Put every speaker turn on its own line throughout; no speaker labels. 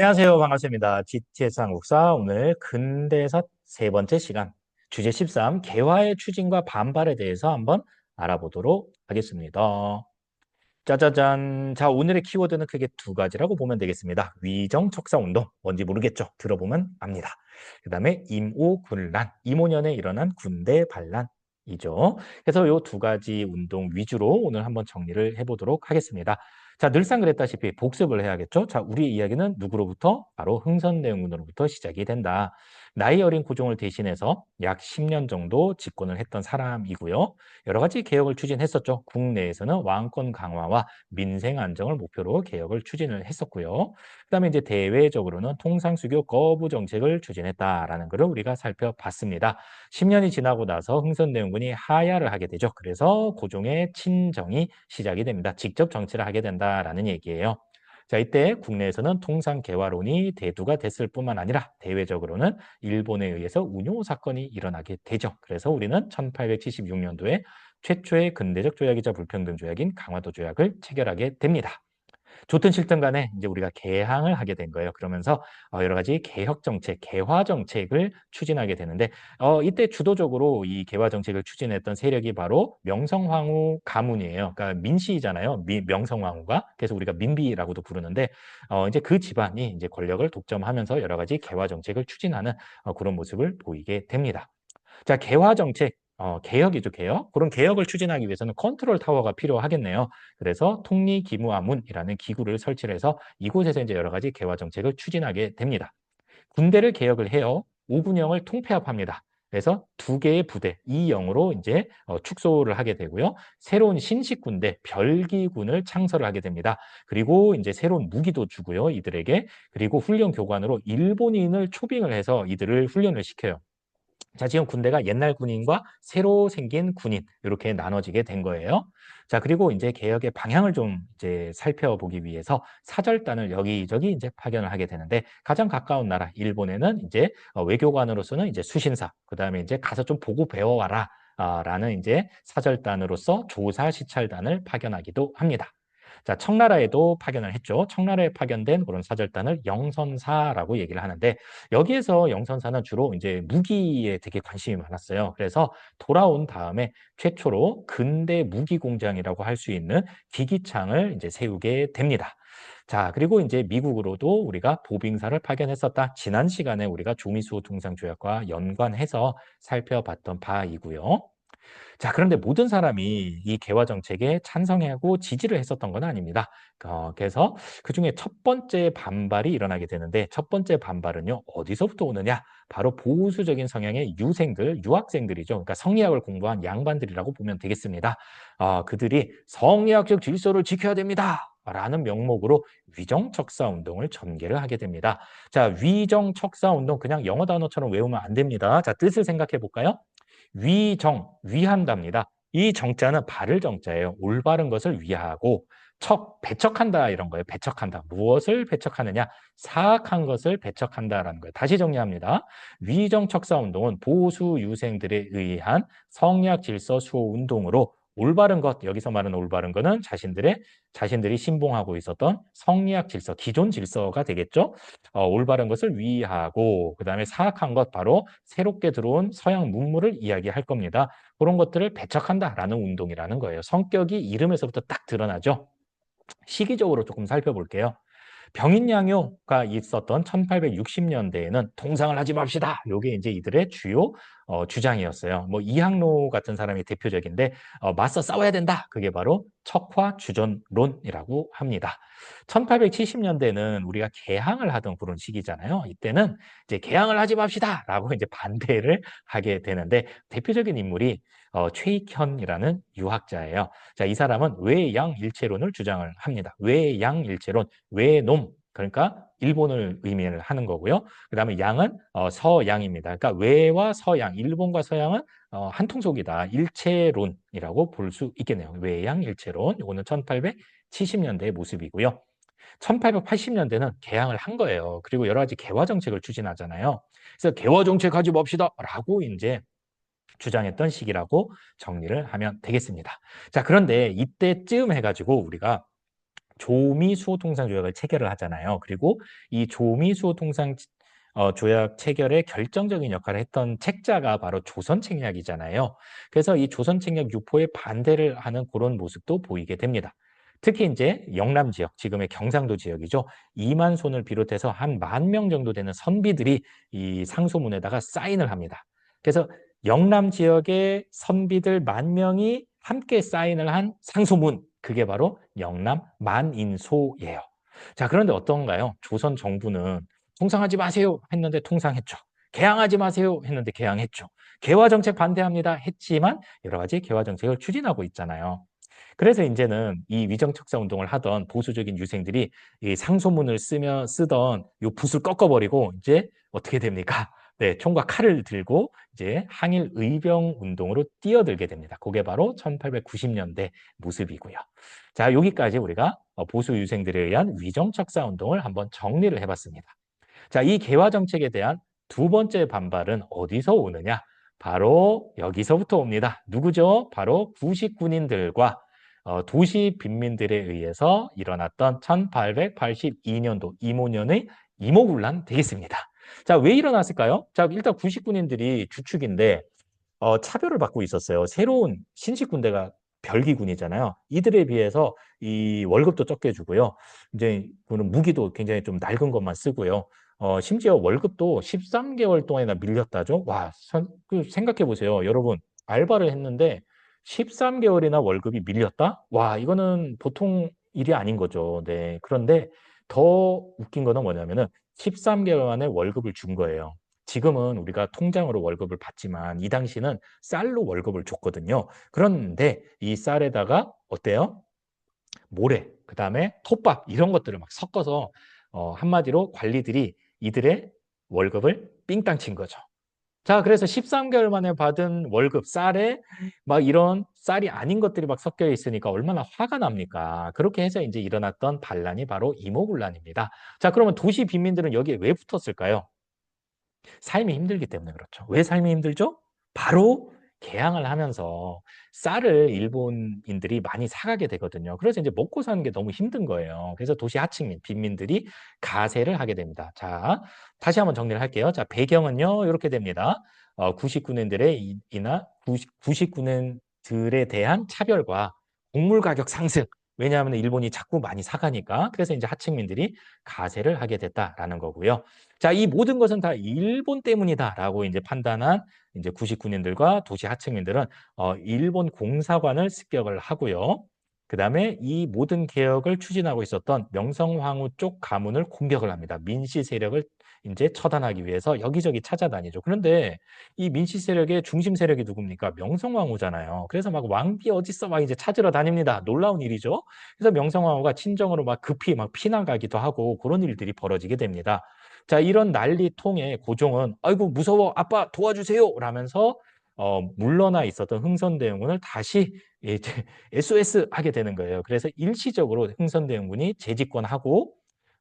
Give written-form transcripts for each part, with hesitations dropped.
안녕하세요. 반갑습니다. GTS 한국사 오늘 근대사 세 번째 시간 주제 13 개화의 추진과 반발에 대해서 한번 알아보도록 하겠습니다. 짜자잔. 자, 오늘의 키워드는 크게 두 가지라고 보면 되겠습니다. 위정척사운동, 뭔지 모르겠죠? 들어보면 압니다. 그 다음에 임오군란, 임오년에 일어난 군대 반란이죠. 그래서 이 두 가지 운동 위주로 오늘 한번 정리를 해보도록 하겠습니다. 자, 늘상 그랬다시피 복습을 해야겠죠? 자, 우리의 이야기는 누구로부터? 바로 흥선대원군으로부터 시작이 된다. 나이 어린 고종을 대신해서 약 10년 정도 집권을 했던 사람이고요. 여러 가지 개혁을 추진했었죠. 국내에서는 왕권 강화와 민생 안정을 목표로 개혁을 추진을 했었고요. 그다음에 이제 대외적으로는 통상수교 거부 정책을 추진했다라는 것을 우리가 살펴봤습니다. 10년이 지나고 나서 흥선대원군이 하야를 하게 되죠. 그래서 고종의 친정이 시작이 됩니다. 직접 정치를 하게 된다라는 얘기예요. 자, 이때 국내에서는 통상 개화론이 대두가 됐을 뿐만 아니라 대외적으로는 일본에 의해서 운요 사건이 일어나게 되죠. 그래서 우리는 1876년도에 최초의 근대적 조약이자 불평등 조약인 강화도 조약을 체결하게 됩니다. 좋든 싫든 간에 이제 우리가 개항을 하게 된 거예요. 그러면서 여러 가지 개혁 정책, 개화 정책을 추진하게 되는데 이때 주도적으로 이 개화 정책을 추진했던 세력이 바로 명성황후 가문이에요. 그러니까 민씨잖아요. 명성황후가. 그래서 우리가 민비라고도 부르는데 이제 그 집안이 이제 권력을 독점하면서 여러 가지 개화 정책을 추진하는 그런 모습을 보이게 됩니다. 자, 개화 정책, 개혁이죠, 개혁. 그런 개혁을 추진하기 위해서는 컨트롤 타워가 필요하겠네요. 그래서 통리기무아문이라는 기구를 설치를 해서 이곳에서 이제 여러 가지 개화 정책을 추진하게 됩니다. 군대를 개혁을 해요. 오군영을 통폐합합니다. 그래서 두 개의 부대, 이영으로 이제 축소를 하게 되고요. 새로운 신식 군대, 별기군을 창설을 하게 됩니다. 그리고 이제 새로운 무기도 주고요, 이들에게. 그리고 훈련 교관으로 일본인을 초빙을 해서 이들을 훈련을 시켜요. 자, 지금 군대가 옛날 군인과 새로 생긴 군인 이렇게 나눠지게 된 거예요. 자, 그리고 이제 개혁의 방향을 좀 이제 살펴보기 위해서 사절단을 여기저기 이제 파견을 하게 되는데 가장 가까운 나라 일본에는 이제 외교관으로서는 이제 수신사, 그다음에 이제 가서 좀 보고 배워와라. 라는 이제 사절단으로서 조사 시찰단을 파견하기도 합니다. 자, 청나라에도 파견을 했죠. 청나라에 파견된 그런 사절단을 영선사라고 얘기를 하는데 여기에서 영선사는 주로 이제 무기에 되게 관심이 많았어요. 그래서 돌아온 다음에 최초로 근대 무기 공장이라고 할 수 있는 기기창을 이제 세우게 됩니다. 자, 그리고 이제 미국으로도 우리가 보빙사를 파견했었다. 지난 시간에 우리가 조미수 동상조약과 연관해서 살펴봤던 바이고요. 자, 그런데 모든 사람이 이 개화 정책에 찬성하고 지지를 했었던 건 아닙니다. 그래서 그중에 첫 번째 반발이 일어나게 되는데 첫 번째 반발은요, 어디서부터 오느냐? 바로 보수적인 성향의 유생들, 유학생들이죠. 그러니까 성리학을 공부한 양반들이라고 보면 되겠습니다. 그들이 성리학적 질서를 지켜야 됩니다. 라는 명목으로 위정척사 운동을 전개를 하게 됩니다. 자, 위정척사 운동 그냥 영어 단어처럼 외우면 안 됩니다. 자, 뜻을 생각해 볼까요? 위정, 위한답니다. 이 정자는 바를 정자예요. 올바른 것을 위하고 배척한다 이런 거예요. 배척한다. 무엇을 배척하느냐? 사악한 것을 배척한다라는 거예요. 다시 정리합니다. 위정척사 운동은 보수 유생들에 의한 성리학 질서 수호 운동으로 올바른 것, 여기서 말하는 올바른 것은 자신들이 신봉하고 있었던 성리학 질서, 기존 질서가 되겠죠. 올바른 것을 위하고 그다음에 사악한 것 바로 새롭게 들어온 서양 문물을 이야기할 겁니다. 그런 것들을 배척한다라는 운동이라는 거예요. 성격이 이름에서부터 딱 드러나죠. 시기적으로 조금 살펴볼게요. 병인양요가 있었던 1860년대에는 통상을 하지 맙시다. 이게 이제 이들의 주요 주장이었어요. 뭐 이항로 같은 사람이 대표적인데 맞서 싸워야 된다. 그게 바로 척화주전론이라고 합니다. 1870년대는 우리가 개항을 하던 그런 시기잖아요. 이때는 이제 개항을 하지 맙시다라고 이제 반대를 하게 되는데 대표적인 인물이 최익현이라는 유학자예요. 자, 이 사람은 외양일체론을 주장을 합니다. 외양일체론, 외놈, 그러니까 일본을 의미를 하는 거고요. 그 다음에 양은 서양입니다. 그러니까 외와 서양, 일본과 서양은 한 통속이다. 일체론이라고 볼 수 있겠네요. 외양일체론, 이거는 1870년대의 모습이고요. 1880년대는 개항을 한 거예요. 그리고 여러 가지 개화 정책을 추진하잖아요. 그래서 개화 정책 하지 맙시다 라고 이제 주장했던 시기라고 정리를 하면 되겠습니다. 자, 그런데 이때쯤 해가지고 우리가 조미 수호통상 조약을 체결을 하잖아요. 그리고 이 조미 수호통상 조약 체결에 결정적인 역할을 했던 책자가 바로 조선책략이잖아요. 그래서 이 조선책략 유포에 반대를 하는 그런 모습도 보이게 됩니다. 특히 이제 영남 지역, 지금의 경상도 지역이죠. 2만 손을 비롯해서 한 10,000명 정도 되는 선비들이 이 상소문에다가 사인을 합니다. 그래서 영남 지역의 선비들 10,000명이 함께 사인을 한 상소문, 그게 바로 영남 만인소예요. 자, 그런데 어떤가요? 조선 정부는 통상하지 마세요 했는데 통상했죠. 개항하지 마세요 했는데 개항했죠. 개화 정책 반대합니다 했지만 여러 가지 개화 정책을 추진하고 있잖아요. 그래서 이제는 이 위정척사 운동을 하던 보수적인 유생들이 이 상소문을 쓰던 요 붓을 꺾어버리고 이제 어떻게 됩니까? 네, 총과 칼을 들고 이제 항일 의병 운동으로 뛰어들게 됩니다. 그게 바로 1890년대 모습이고요. 자, 여기까지 우리가 보수 유생들에 의한 위정척사 운동을 한번 정리를 해봤습니다. 자, 이 개화 정책에 대한 두 번째 반발은 어디서 오느냐? 바로 여기서부터 옵니다. 누구죠? 바로 구식군인들과 도시 빈민들에 의해서 일어났던 1882년도 이모년의 이모군란 되겠습니다. 자, 왜 일어났을까요? 자, 일단 구식군인들이 주축인데 차별을 받고 있었어요. 새로운 신식 군대가 별기군이잖아요. 이들에 비해서 이 월급도 적게 주고요. 이제 그는 무기도 굉장히 좀 낡은 것만 쓰고요. 심지어 월급도 13개월 동안이나 밀렸다죠. 와, 생각해 보세요. 여러분, 알바를 했는데 13개월이나 월급이 밀렸다? 와, 이거는 보통 일이 아닌 거죠. 네. 그런데 더 웃긴 거는 뭐냐면은 13개월 만에 월급을 준 거예요. 지금은 우리가 통장으로 월급을 받지만 이 당시는 쌀로 월급을 줬거든요. 그런데 이 쌀에다가 어때요? 모래, 그다음에 톱밥 이런 것들을 막 섞어서 한마디로 관리들이 이들의 월급을 삥땅 친 거죠. 자, 그래서 13개월 만에 받은 월급 쌀에 막 이런 쌀이 아닌 것들이 막 섞여 있으니까 얼마나 화가 납니까? 그렇게 해서 이제 일어났던 반란이 바로 이모군란입니다. 자, 그러면 도시 빈민들은 여기에 왜 붙었을까요? 삶이 힘들기 때문에 그렇죠. 왜 삶이 힘들죠? 바로 개항을 하면서 쌀을 일본인들이 많이 사가게 되거든요. 그래서 이제 먹고 사는 게 너무 힘든 거예요. 그래서 도시 하층민, 빈민들이 가세를 하게 됩니다. 자, 다시 한번 정리를 할게요. 자, 배경은요, 이렇게 됩니다. 99년들의 이나 99년들에 대한 차별과 곡물 가격 상승. 왜냐하면 일본이 자꾸 많이 사가니까. 그래서 이제 하층민들이 가세를 하게 됐다라는 거고요. 자, 이 모든 것은 다 일본 때문이다라고 이제 판단한 이제 99년들과 도시 하층민들은 일본 공사관을 습격을 하고요. 그다음에 이 모든 개혁을 추진하고 있었던 명성황후 쪽 가문을 공격을 합니다. 민씨 세력을 이제 처단하기 위해서 여기저기 찾아다니죠. 그런데 이 민씨 세력의 중심 세력이 누굽니까? 명성황후잖아요. 그래서 막 왕비 어딨어? 막 이제 찾으러 다닙니다. 놀라운 일이죠. 그래서 명성황후가 친정으로 막 급히 막 피난가기도 하고 그런 일들이 벌어지게 됩니다. 자, 이런 난리통에 고종은 아이고 무서워 아빠 도와주세요 라면서 물러나 있었던 흥선대원군을 다시 이제 SOS 하게 되는 거예요. 그래서 일시적으로 흥선대원군이 재집권하고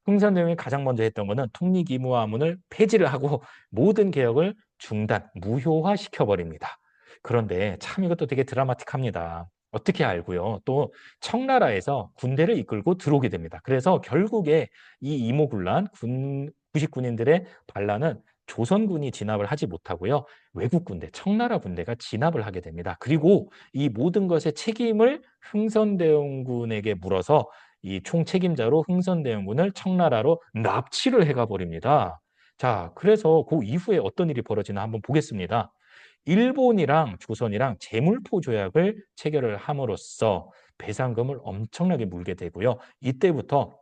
흥선대원이 가장 먼저 했던 거는 통리기무화문을 폐지를 하고 모든 개혁을 중단, 무효화시켜 버립니다. 그런데 참 이것도 되게 드라마틱합니다. 어떻게 알고요? 또 청나라에서 군대를 이끌고 들어오게 됩니다. 그래서 결국에 이 이모군란 99년들의 반란은 조선군이 진압을 하지 못하고요. 외국 군대, 청나라 군대가 진압을 하게 됩니다. 그리고 이 모든 것의 책임을 흥선대원군에게 물어서 이 총책임자로 흥선대원군을 청나라로 납치를 해가 버립니다. 자, 그래서 그 이후에 어떤 일이 벌어지나 한번 보겠습니다. 일본이랑 조선이랑 재물포 조약을 체결을 함으로써 배상금을 엄청나게 물게 되고요. 이때부터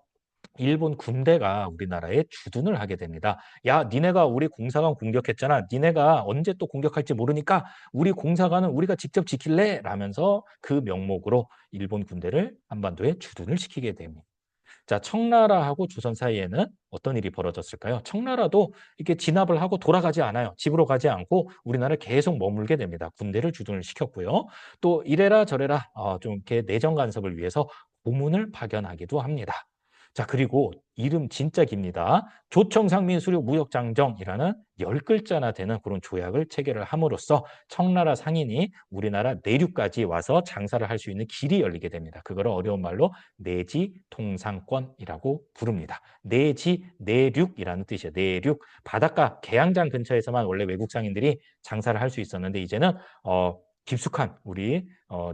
일본 군대가 우리나라에 주둔을 하게 됩니다. 야, 니네가 우리 공사관 공격했잖아. 니네가 언제 또 공격할지 모르니까 우리 공사관은 우리가 직접 지킬래? 라면서 그 명목으로 일본 군대를 한반도에 주둔을 시키게 됩니다. 자, 청나라하고 조선 사이에는 어떤 일이 벌어졌을까요? 청나라도 이렇게 진압을 하고 돌아가지 않아요. 집으로 가지 않고 우리나라에 계속 머물게 됩니다. 군대를 주둔을 시켰고요. 또 이래라 저래라 좀 이렇게 내정 간섭을 위해서 고문을 파견하기도 합니다. 자, 그리고 이름 진짜 깁니다. 조청상민수륙 무역장정이라는 10글자나 되는 그런 조약을 체결을 함으로써 청나라 상인이 우리나라 내륙까지 와서 장사를 할 수 있는 길이 열리게 됩니다. 그거를 어려운 말로 내지통상권이라고 부릅니다. 내지, 내륙이라는 뜻이에요. 내륙, 바닷가, 계양장 근처에서만 원래 외국 상인들이 장사를 할 수 있었는데 이제는 깊숙한 우리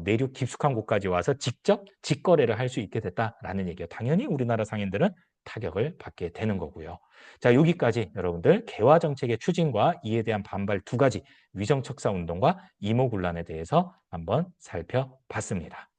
내륙 깊숙한 곳까지 와서 직접 직거래를 할 수 있게 됐다라는 얘기예요. 당연히 우리나라 상인들은 타격을 받게 되는 거고요. 자, 여기까지 여러분들 개화 정책의 추진과 이에 대한 반발 두 가지 위정척사 운동과 이모군란에 대해서 한번 살펴봤습니다.